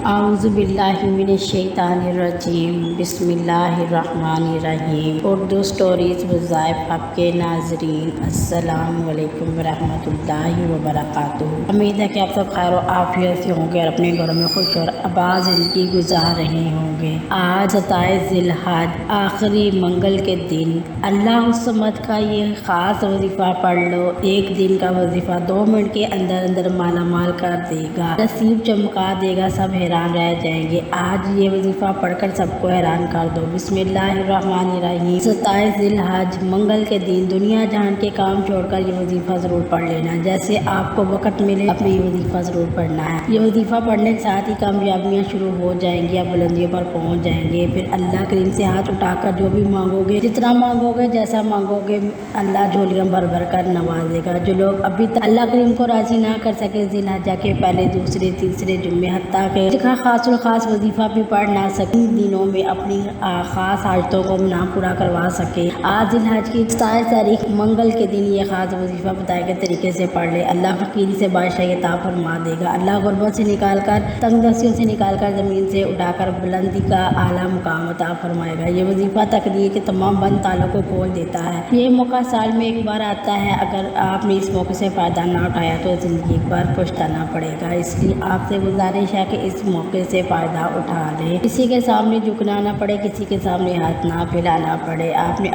اعوذ باللہ من الشیطان الرجیم، بسم اللہ الرحمن الرحیم۔ اردو سٹوریز وظائف آپ کے ناظرین، السلام علیکم ورحمۃ اللہ وبرکاتہ۔ امید ہے کہ آپ سب خیر و عافیت سے ہوں گے اور اپنے گھروں میں خوش اور آباد زندگی گزار رہے ہوں گے۔ آج 27 ذی الحج، آخری منگل کے دن اللہ الصمد کا یہ خاص وظیفہ پڑھ لو۔ ایک دن کا وظیفہ 2 منٹ کے اندر اندر مالا مال کر دے گا، نصیب چمکا دے گا، سب حیران رہ جائیں گے۔ آج یہ وظیفہ پڑھ کر سب کو حیران کر دو۔ بسم اللہ الرحمن الرحیم۔ 27 ذی الحج منگل کے دن دنیا جہان کے کام چھوڑ کر یہ وظیفہ ضرور پڑھ لینا۔ جیسے آپ کو وقت ملے اپنے یہ وظیفہ ضرور پڑھنا ہے۔ یہ وظیفہ پڑھنے کے ساتھ ہی کامیابیاں شروع ہو جائیں گی، آپ بلندیوں پر پہنچ جائیں گے۔ پھر اللہ کریم سے ہاتھ اٹھا کر جو بھی مانگو گے، جتنا مانگو گے، جیسا مانگو گے، اللہ جھولیاں بھر بھر کر نوازے گا۔ جو لوگ ابھی تک اللہ کریم کو راضی نہ کر سکے ذی الحجہ کے پہلے، دوسرے، تیسرے جمعے، حتیٰ کہ کا خاص الخاص وظیفہ بھی پڑھ نہ سکے، ان دنوں میں اپنی خاص حاجتوں کو نہ پورا کروا سکے، آج ذی الحج کی 27 تاریخ منگل کے دن یہ خاص وظیفہ بتائے گئے طریقے سے پڑھ لے۔ اللہ فقیری سے بادشاہی عطا فرما دے گا۔ اللہ غربت سے نکال کر، تنگ دستیوں سے نکال کر، زمین سے اٹھا کر بلندی کا اعلیٰ مقام عطا فرمائے گا۔ یہ وظیفہ تقدیر کے تمام بند تالوں کو کھول دیتا ہے۔ یہ موقع سال میں ایک بار آتا ہے، اگر آپ نے اس موقع سے فائدہ نہ اٹھایا تو زندگی ایک بار پچھتانا پڑے گا۔ اس لیے آپ سے گزارش ہے کہ اس موقع سے فائدہ اٹھا لیں، کسی کے سامنے جھکنا نہ پڑے، کسی کے سامنے ہاتھ نہ پھیلانا پڑے۔ آپ نے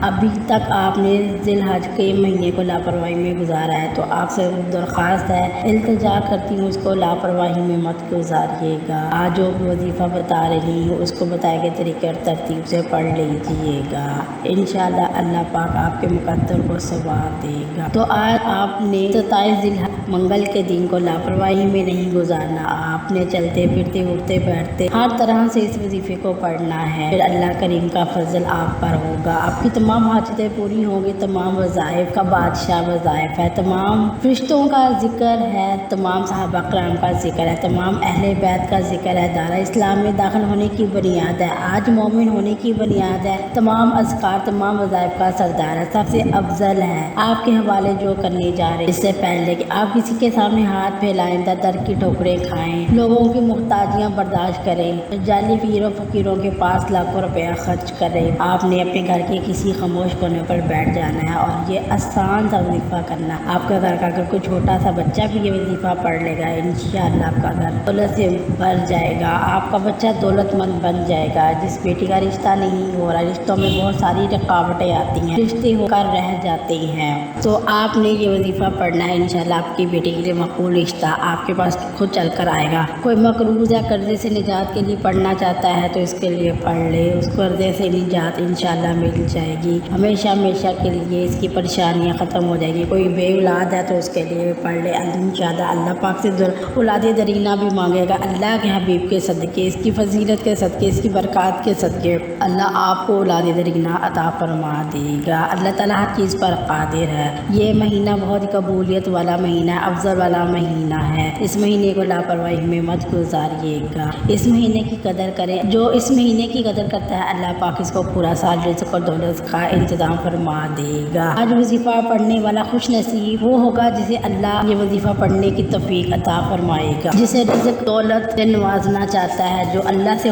ابھی تک آپ نے ذی الحج کے مہینے کو لاپرواہی میں گزارا ہے تو آپ سے درخواست ہے، التجا کرتی ہوں، اس کو لاپرواہی میں مت گزاریے گا۔ آج جو وظیفہ بتا رہی ہوں اس کو بتائے گئے طریقے اور ترتیب سے پڑھ لیجیے گا، انشاءاللہ اللہ پاک آپ کے مقدر کو ثواب دے گا۔ تو آج آپ نے 27 ذی الحج منگل کے دن کو لاپرواہی میں نہیں گزارنا، آپ نے چلتے پھرتے اٹھتے بیٹھتے ہر طرح سے اس وظیفے کو پڑھنا ہے، پھر اللہ کریم کا فضل آپ پر ہوگا، آپ کی تمام حاجتیں پوری ہوں گی۔ تمام وظائف کا بادشاہ وظائف ہے، تمام فرشتوں کا ذکر ہے، تمام صحابہ کرام کا ذکر ہے، تمام اہل بیت کا ذکر ہے، دارہ اسلام میں داخل ہونے کی بنیاد ہے، آج مومن ہونے کی بنیاد ہے، تمام اذکار، تمام وظائف کا سردار ہے، سب سے افضل ہے۔ آپ کے حوالے جو کرنے جا رہے ہیں، اس سے پہلے کہ آپ کسی کے سامنے ہاتھ پھیلائیں، در کی ٹھوکریں کھائیں، لوگوں کی محتاجیاں برداشت کریں، جعلی پیروں فقیروں کے پاس لاکھوں روپیہ خرچ کریں، آپ نے اپنے گھر کے کسی خاموش کونے پر بیٹھ جانا ہے اور یہ آسان سا وظیفہ کرنا۔ آپ کا گھر کا اگر کوئی چھوٹا سا بچہ بھی یہ وظیفہ پڑھ لے گا، انشاءاللہ آپ کا گھر دولت سے بھر جائے گا، آپ کا بچہ دولت مند بن جائے گا۔ جس بیٹی کا رشتہ نہیں ہو رہا، رشتوں میں بہت ساری رکاوٹیں آتی ہیں، رشتے ہو کر رہ جاتے ہیں، تو آپ نے یہ وظیفہ پڑھنا ہے، انشاءاللہ آپ کی بیٹی کے لیے مقبول رشتہ آپ کے پاس خود چل کر آئے گا۔ کوئی مقروض یا قرضے سے نجات کے لیے پڑھنا چاہتا ہے تو اس کے لیے پڑھ لے، اس قرضے سے نجات انشاءاللہ مل جائے گی، ہمیشہ ہمیشہ کے لیے اس کی پریشانیاں ختم ہو جائیں گی۔ کوئی بے اولاد ہے تو اس کے لیے پڑھ لے، انشاءاللہ اللہ پاک سے اولاد درینہ بھی مانگے گا، اللہ کے حبیب کے صدقے، اس کی فضیلت کے صدقے، اس کی برکات کے صدقے اللہ آپ کو اولاد درینہ عطا فرما دے گا۔ اللہ تعالیٰ ہر چیز پر قادر ہے۔ یہ مہینہ بہت ہی قبولیت والا مہینہ ہے، افضل والا مہینہ ہے، اس مہینے کو لاپرواہی میں مت گزاریے گا، اس مہینے کی قدر کریں۔ جو اس مہینے کی قدر کرتا ہے اللہ پاک اس کو پورا سال رزق اور دولت کا انتظام فرما دے گا۔ آج وظیفہ پڑھنے والا خوش نصیب وہ ہوگا جسے اللہ یہ وظیفہ پڑھنے کی توفیق عطا فرمائے گا، جسے رزق دولت سے نوازنا چاہتا ہے، جو اللہ سے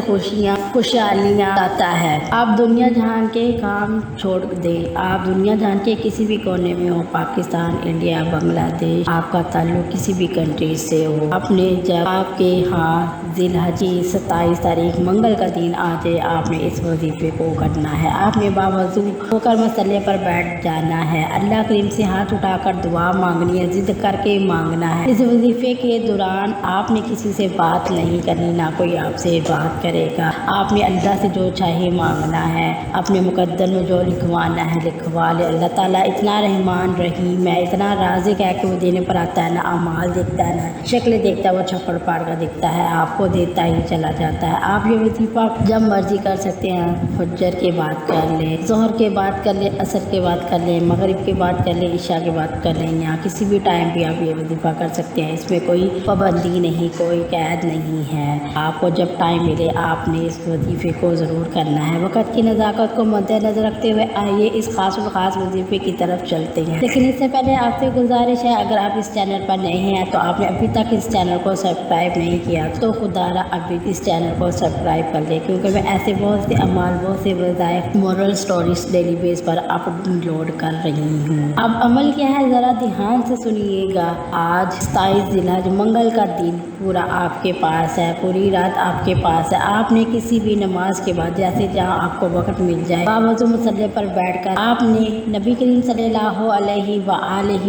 خوشحالیاں چاہتا ہے۔ آپ دنیا جہان کے کام چھوڑ دیں، آپ دنیا جہان کے کسی بھی کونے میں ہو، پاکستان، انڈیا، بنگلہ دیش، آپ کا تعلق کسی بھی کنٹری سے ہو، اپنے جب آپ کے ہاں ذی الحج کی 27 تاریخ منگل کا دن آ جائے، آپ نے اس وظیفے کو کرنا ہے۔ آپ نے باوضو ہو کر مسئلے پر بیٹھ جانا ہے، اللہ کریم سے ہاتھ اٹھا کر دعا مانگنی ہے، ضد کر کے مانگنا ہے۔ اس وظیفے کے دوران آپ نے کسی سے بات نہیں کرنی، نہ کوئی آپ سے بات کرے گا، آپ نے اللہ سے جو چاہے مانگنا ہے، اپنے مقدر میں جو لکھوانا ہے لکھوا لے۔ اللہ تعالیٰ اتنا رحمان رحیم ہے، اتنا رازق ہے کہ وہ دینے پر آتا ہے، نہ اعمال دیکھتا ہے، نہ شکل دیکھتا ہے، وہ چھپڑ پاڑ کا دیکھتا ہے، آپ کو دیتا ہی چلا جاتا ہے۔ آپ یہ وظیفہ جب مرضی کر سکتے ہیں، فجر کے بعد کر لیں، ظہر کے بعد کر لیں، عصر کے بعد کر لیں، مغرب کے بعد کر لیں، عشاء کے بعد کر لیں، یا کسی بھی ٹائم بھی آپ یہ وظیفہ کر سکتے ہیں، اس میں کوئی پابندی نہیں، کوئی قید نہیں ہے، آپ کو جب ٹائم ملے آپ نے اس وظیفے کو ضرور کرنا ہے۔ وقت کی نزاکت کو مد نظر رکھتے ہوئے آئیے اس خاص وظیفے کی طرف چلتے ہیں، لیکن اس سے پہلے آپ سے گزارش ہے، اگر آپ اس चैनल पर नए हैं तो आपने अभी तक इस चैनल को सब्सक्राइब नहीं किया तो खुदारा अभी इस चैनल को सब्सक्राइब कर ले, क्योंकि मैं ऐसे बहुत से अमाल, बहुत से वज़ाइफ, मोरल स्टोरीज डेली बेस पर अपलोड कर रही हूँ। अब अमल क्या है ज़रा ध्यान से सुनिएगा। आज 27 जिलहज मंगल का दिन पूरा आपके पास है, पूरी रात आपके पास है। आपने किसी भी नमाज के बाद जैसे जहाँ आपको वक्त मिल जाए बावजूद मुसल्ले पर बैठकर आपने नबी करीम सल्लल्लाहु अलैहि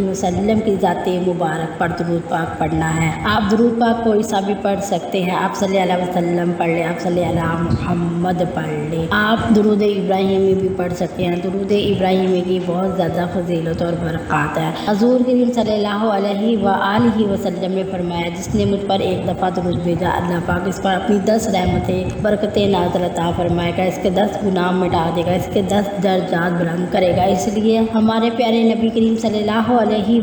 वसल्लम की ज़ाते मुबारक पर दुरूद पाक पढ़ना है। आप दुरूद पाक कोई सा भी पढ़ सकते हैं। आप सल्लल्लाहु अलैहि वसल्लम पढ़ ले, आप सल्लल्लाहु अलैहि मुहम्मद पढ़ ले, आप दुरूद इब्राहिमी भी पढ़ सकते हैं। दुरूद इब्राहिमी की बहुत ज़्यादा फजीलत और बरक़ात है। हज़ूर करीम सल्लल्लाहु अलैहि वसल्लम ने फरमाया, जिसने मुझ पर एक दफ़ा दुरूद भेजा अल्लाह पाक इस पर अपनी 10 रहमतें बरकतें नाज़िल अता फरमाएगा, इसके 10 गुनाह मिटा देगा, इसके 10 दर्जात बुलंद करेगा। इसलिए हमारे प्यारे नबी करीम सल्लल्लाहु अलैहि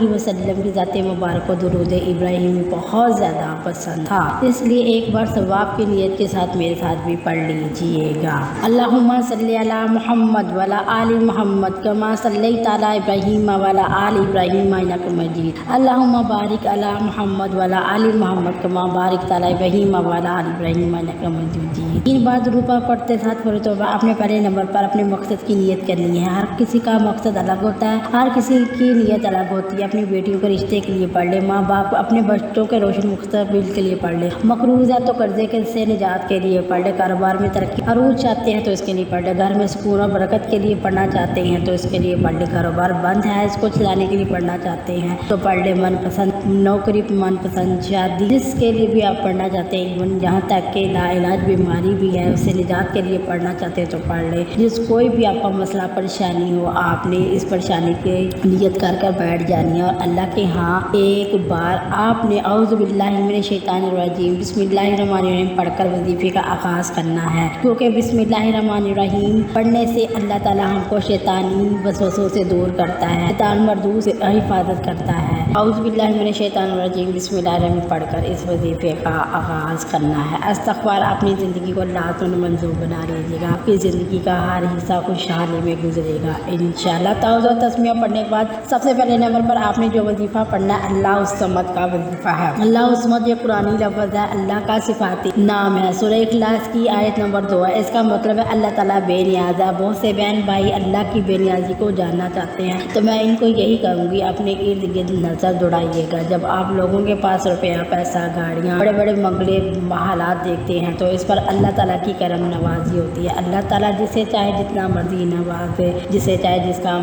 वसल्लम की ज़ाते मुबारक को दुरूद इब्राहिमी बहुत ज़्यादा पसंद था, इसलिए एक बार सवाब की नीयत के साथ मेरे साथ भी पढ़ लीजिएगा। अल्लाहुम्मा सल्ली अला मुहम्मद वला आलि मुहम्मद कमा सल्लैता अला इब्राहीम वला आलि इब्राहीम इन्नका मजीद। अल्लाहुम्मा बारिक अला मुहम्मद वला आलि मुहम्मद कमा बारिकता अला इब्राहीम वला आलि इब्राहीम इन्नका मजीद। 3 बार दुरूद पाक पढ़ते साथ पढ़े तो अपने पहले नंबर पर अपने मकसद की नीयत करनी है। हर किसी का मकसद अलग होता है, हर किसी की नीयत अलग होती है। अपनी बेटियों के रिश्ते के लिए पढ़ ले, माँ बाप अपने बच्चों के रोशन मुस्तकबिल के लिए पढ़ ले, मकरूज है तो कर्जे के से निजात के लिए पढ़ ले, कारोबार में तरक्की अरूज चाहते हैं तो इसके लिए पढ़ ले, घर में सुकून और बरकत के लिए पढ़ना चाहते हैं तो इसके लिए पढ़ ले, कारोबार बंद है इसको चलाने के लिए पढ़ना चाहते हैं तो पढ़ ले, मनपसंद नौकरी, मनपसंद शादी जिसके लिए भी आप पढ़ना चाहते हैं, जहाँ तक कि लाइलाज बीमारी भी है उससे निजात के लिए पढ़ना चाहते हैं तो पढ़ ले। जिस कोई भी आपका मसला परेशानी हो आपने इस परेशानी की नियत कर कर बैठ जानी है और अल्लाह के यहाँ एक बार आपने औज़ु बिल्लाहि मिनश शैतानिर रजीम बिस्मिल्लाहिर्रहमानिर्रहीम पढ़कर वजीफे का आगाज़ करना है, क्योंकि बिस्मिल्लाहिर्रहमानिर्रहीम पढ़ने से अल्लाह ताला हमको शैतानी वसवसों से दूर करता है, शैतान मरदूद से हिफाजत करता है। औज़ु बिल्लाहि मिनश शैतानिर रजीम बिस्मिल्लाहिर्रहमानिर्रहीम पढ़कर इस वजीफे का आगाज़ करना है। इस्तग़फ़ार अपनी ज़िंदगी को लाज़िम मंजूर बना लीजिएगा, आपकी ज़िंदगी का हर हिस्सा खुशहाली में गुजरेगा इंशाअल्लाह। तौबा और तस्मीह पढ़ने के बाद सबसे पहले नंबर पर आपने जो वजीफ़ा पढ़ना है अल्लाह उस समद का वजीफ़ा है। अल्लाह उस समद ये कुरानी लफ्ज़ है, अल्लाह का सिफाती नाम है। सूरह इखलास की आयत नंबर 2 है। इसका मतलब है अल्लाह ताला बेनियाज़ है। बहुत से बहन भाई अल्लाह की बेनियाज़ी को जानना चाहते हैं तो मैं इनको यही कहूँगी, अपने इर्द गिर्द नज़र दौड़ाइएगा। जब आप लोगों के पास रुपया, पैसा, गाड़ियाँ, बड़े बड़े मंगले हालात देखते हैं तो इस पर अल्लाह ताला की करम नवाजी होती है। अल्लाह ताला जिसे चाहे जितना मर्जी नवाज दे, जिसे चाहे जिसका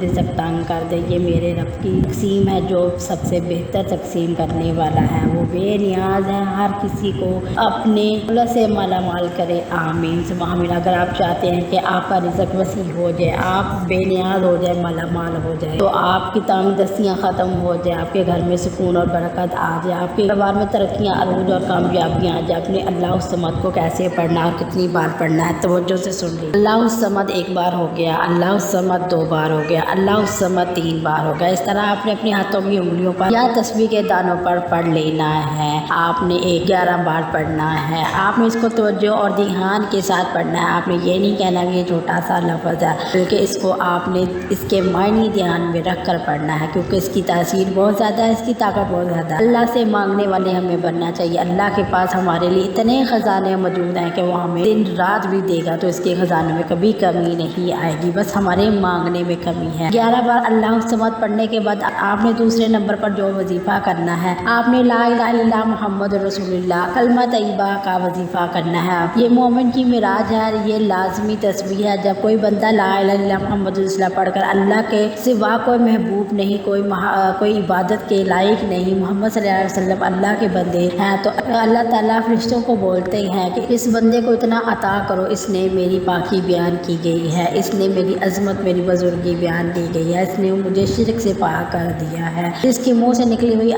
रिज़्क़ तंग कर दे। ये मेरे रब की तक़सीम है जो सबसे बेहतर तक़सीम करने वाला है, वो बेनियाज है, हर किसी को अपने अल्लाह से माला माल करे। आमीन सुबह आमीन। अगर आप चाहते हैं कि आपका रिज़्क़ वसी हो जाए, आप बेनियाज हो जाए, माला माल हो जाए, तो आपकी तंग दस्तियाँ ख़त्म हो जाए, आपके घर में सुकून और बरकत आ जाए, आपके कारोबार में तरक्कियाँ, अरूज और कामयाबियाँ आ जाए, अपने अल्लाह उस समद को कैसे पढ़ना और कितनी बार पढ़ना है तवज्जो से सुन लीजिए। अल्लाह उस समद 1 बार हो गया, अल्लाह उस समद 2 बार हो गया, अल्लाह उस समद 3 बार हो गया। इस तरह आपने अपने हाथों की उंगलियों पर या तस्बीह के दानों पर पढ़ लेना है। आपने 11 बार पढ़ना है। आपने इसको तवज्जो और ध्यान के साथ पढ़ना है। आपने ये नहीं कहना कि ये छोटा सा लफ्ज़ है, बल्कि इसको आपने इसके मायने ध्यान में रख कर पढ़ना है, क्योंकि इसकी तासीर बहुत ज़्यादा है, इसकी ताकत बहुत ज़्यादा है। अल्लाह से मांगने वाले हमें बनना चाहिए। अल्लाह के पास हमारे लिए इतने ख़जाने मौजूद हैं कि वो हमें दिन रात भी देगा, तो इसके ख़जाने में कभी कमी नहीं आएगी, बस हमारे मांगने में कमी है। 11 बार अल्लाह समद पढ़ने के बाद आपने दूसरे नंबर पर जो वजीफ़ा करना है, आपने ला इलाहा इल्लल्लाह मुहम्मद रसूलुल्लाह कलमा तैयबा का वजीफ़ा करना है। ये मोमिन की मिराज है, ये लाजमी तस्बीह है। जब कोई बंदा ला इलाहा इल्लल्लाह मुहम्मद रसूलुल्लाह पढ़कर अल्लाह के सिवा कोई महबूब नहीं, कोई इबादत के लायक नहीं, मोहम्मद सल्लल्लाहु अलैहि वसल्लम अल्लाह के बंदे हैं, तो अल्लाह ताला फरिश्तों को बोलते हैं कि इस बंदे को इतना अता करो, इसने मेरी पाकी बयान की गई है, इसने मेरी अजमत, मेरी बुजुर्गी बयान की गई है, इसने मुझे शिरक से पाक कर दिया है, इसके मुंह से निकली हुई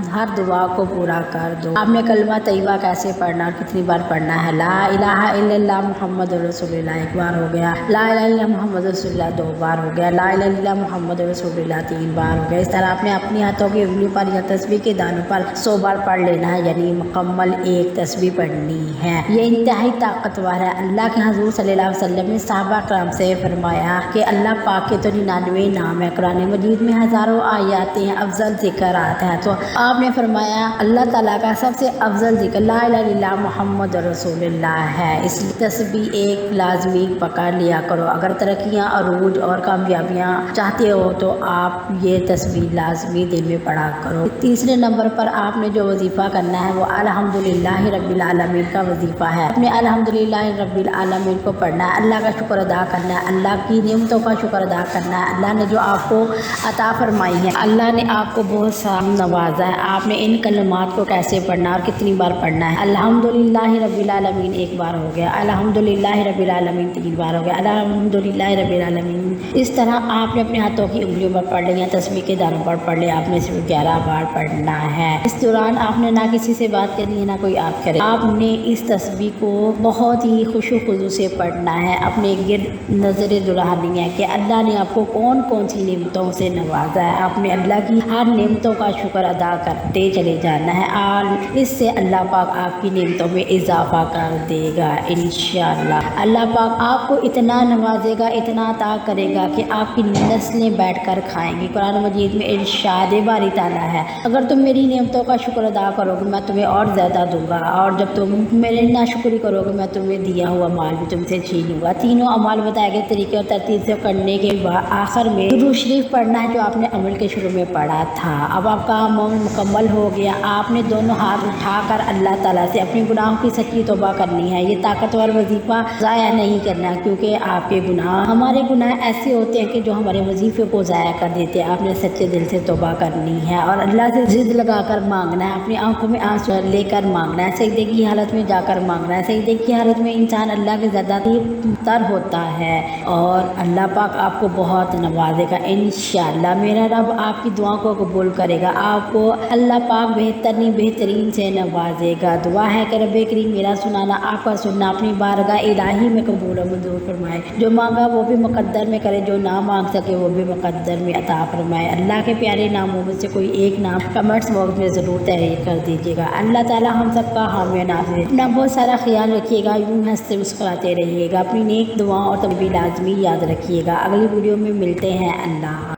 हर दुआ को पूरा कर दो। आपने कलमा तैयबा कैसे पढ़ना और कितनी बार पढ़ना है? ला इलाहा इल्लल्लाह मुहम्मद रसूलुल्लाह 1 बार हो गया, ला इलाहा इल्लल्लाह मुहम्मद रसूलुल्लाह 2 बार हो गया, ला इलाहा इल्लल्लाह मुहम्मद रसूलुल्लाह 3 बार हो गया। इस तरह आपने अपनी हाथों की उंगली पर या तस्बीह के दानों पर 100 बार पढ़ लेना है, यानी मुकम्मल एक तस्बीह पढ़नी है। ये इंतहाई ताकतवर है। अल्लाह के हजूर सल्लल्लाहु अलैहि वसल्लम ने सहाबा कराम से फरमाया कि अल्लाह पाक के तो 99 नाम है, कुरान मजीद में हज़ारों आयातें हैं, अफजल ज़िक्रात हैं। तो आपने फरमाया अल्लाह ताला का सबसे अफजल ज़िक्र ला इलाहा इल्लल्लाह मुहम्मद रसूलुल्लाह है। इसलिए तस्बीह एक लाजमी पकड़ लिया करो। अगर तरक्कियाँ, अरूज और कामयाबियाँ चाहते हो तो आप ये तस्बीह लाजमी दिन में पढ़ा करो। तीसरे नंबर पर आपने जो वजीफ़ा करना है वो अल्हम्दुलिल्लाहि रब्बिल आलमीन का वजीफ़ा है। अपने अल्हम्दुलिल्लाहि रब्बिल आलमीन को पढ़ना है, अल्लाह का शुक्र अदा करना है, अल्लाह की नेमतों का शुक्र अदा करना है। अल्लाह ने जो आपको अता फरमाई है, अल्लाह ने आपको बहुत सा नवाजा है। आपने इन कलमात को कैसे पढ़ना और कितनी बार पढ़ना है। अल्हम्दुलिल्लाहि रब्बिल आलमीन एक बार हो गया, अल्हम्दुलिल्लाहि रब्बिल आलमीन 3 बार हो गया, अल्हम्दुलिल्लाहि रब्बिल आलमीन। इस तरह आपने अपने हाथों की उंगलियों पर पढ़ लिया, तस्बीह के दानों पर पढ़ लिया। आपने सिर्फ 11 बार पढ़ना है। इस दौरान आपने ना किसी से बात करनी है ना कोई आप करे। आपने इस तस्बीह को बहुत ही खुशू खुजू से पढ़ना है। अपने गिर्द नजर दुलानी है कि अल्लाह ने आपको कौन कौन सी नेमतों से नवाजा है। आपने अल्लाह की हर नेमतों का शुक्र अदा करते चले जाना है और इससे अल्लाह पाक आपकी नेमतों में इजाफा कर देगा इंशाअल्लाह। अल्लाह पाक आपको इतना नवाजेगा, इतना अता करेगा कि आपकी नस्लें बैठ कर खाएंगी। कुरान मजीद में इरशाद बारी ताला है, अगर तुम मेरी नेमतों का शुक्र अदा करोगे मैं तुम्हें और ज़्यादा दूंगा, और जब तुम मेरे नाशुक्री करोगे मैं तुम्हें दिया हुआ माल भी तुमसे छीन लूँगा। तीनों अमाल बताए गए तरीके और तरतीब से करने के बाद आखिर में दुरूद शरीफ पढ़ना है जो आपने अमल के शुरू में पढ़ा था। अब आपका अमल मुकम्मल हो गया। आपने दोनों हाथ उठाकर अल्लाह ताला से अपने गुनाहों की सच्ची तौबा करनी है। ये ताकतवर वजीफ़ा ज़ाया नहीं करना, क्योंकि आपके गुनाह, हमारे गुनाह ऐसे होते हैं कि जो हमारे वजीफ़े को ज़ाया कर देते हैं। आपने सच्चे दिल से तौबा करनी है और अल्लाह से जिद लगाकर मांगना है। अपनी आंखों में आंसू लेकर मांगना है, सजदे की हालत में जाकर मांगना है। सजदे की हालत में इंसान अल्लाह के ज़्यादा तर होता है और अल्लाह पाक आपको बहुत नवाजेगा इंशाअल्लाह। मेरा रब आपकी दुआ को कबूल करेगा, आपको अल्लाह पाक बेहतरीन से नवाजेगा। दुआ है कि रब करीम मेरा सुनाना, आपका सुनना अपनी बारगाह इलाही में कबूल और मंजूर फरमाए। जो मांगा वो भी मुकद्दर में करे, जो ना मांग सके वो भी मुकद्दर में अता फरमाए। अल्लाह के प्यारे नामों में से कोई एक नाम कमेंट्स बॉक्स में ज़रूर तहरीर कर दीजिएगा। अल्लाह ताला हम सबका हामी नाज़िर। अपना बहुत सारा ख्याल रखिएगा, यूँ हंसते मुस्कुराते रहिएगा। अपनी नेक दुआ और तब भी लाजमी याद रखिएगा। अगली वीडियो में मिलते हैं। अल्लाह।